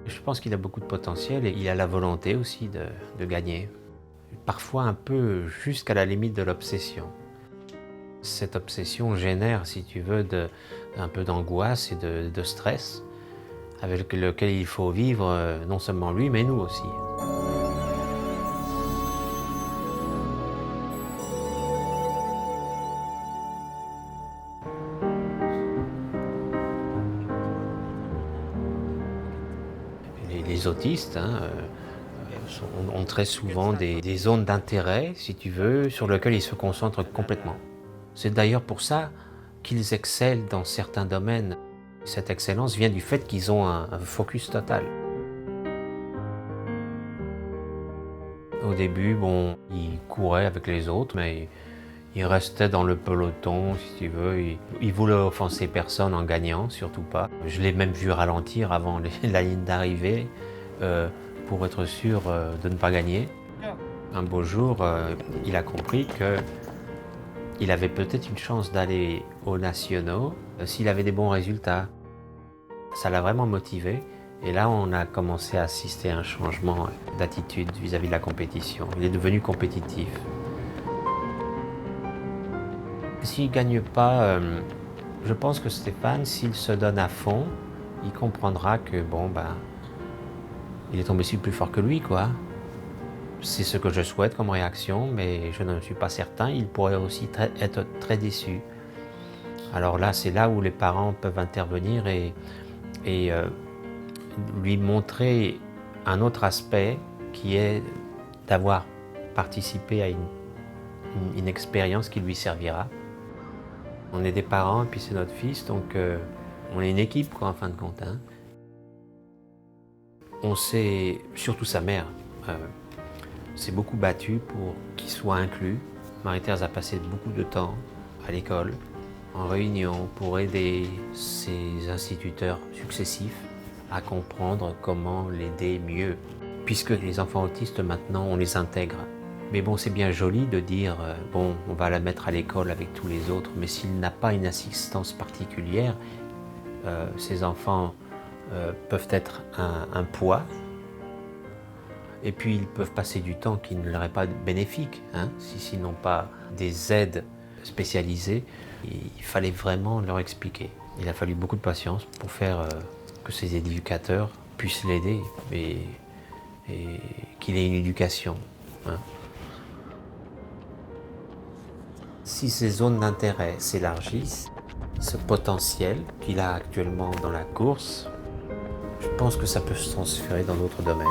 Je pense qu'il a beaucoup de potentiel et il a la volonté aussi de gagner. Parfois un peu jusqu'à la limite de l'obsession. Cette obsession génère, si tu veux, un peu d'angoisse et de stress avec lequel il faut vivre, non seulement lui, mais nous aussi. Les autistes ont très souvent des zones d'intérêt, si tu veux, sur lesquelles ils se concentrent complètement. C'est d'ailleurs pour ça qu'ils excellent dans certains domaines. Cette excellence vient du fait qu'ils ont un focus total. Au début, bon, ils couraient avec les autres, mais ils restaient dans le peloton, si tu veux. Ils voulaient offenser personne en gagnant, surtout pas. Je l'ai même vu ralentir avant la ligne d'arrivée pour être sûr de ne pas gagner. Un beau jour, il a compris qu'il avait peut-être une chance d'aller aux nationaux s'il avait des bons résultats. Ça l'a vraiment motivé. Et là, on a commencé à assister à un changement d'attitude vis-à-vis de la compétition. Il est devenu compétitif. S'il ne gagne pas, je pense que Stéphane, s'il se donne à fond, il comprendra que bon, il est tombé sur plus fort que lui, quoi. C'est ce que je souhaite comme réaction, mais je ne suis pas certain. Il pourrait aussi être très déçu. Alors là, c'est là où les parents peuvent intervenir et lui montrer un autre aspect qui est d'avoir participé à une expérience qui lui servira. On est des parents et puis c'est notre fils, donc on est une équipe quoi, en fin de compte. On s'est, surtout sa mère, s'est beaucoup battue pour qu'il soit inclus. Marie-Thérèse a passé beaucoup de temps à l'école, en réunion, pour aider ses instituteurs successifs à comprendre comment l'aider mieux. Puisque les enfants autistes, maintenant, on les intègre. Mais bon, c'est bien joli de dire, bon, on va la mettre à l'école avec tous les autres, mais s'il n'a pas une assistance particulière, ces enfants peuvent être un poids, et puis ils peuvent passer du temps qui ne leur est pas bénéfique, s'ils n'ont pas des aides spécialisées. Il fallait vraiment leur expliquer. Il a fallu beaucoup de patience pour faire que ces éducateurs puissent l'aider et qu'il ait une éducation. Si ces zones d'intérêt s'élargissent, ce potentiel qu'il a actuellement dans la course, je pense que ça peut se transférer dans d'autres domaines.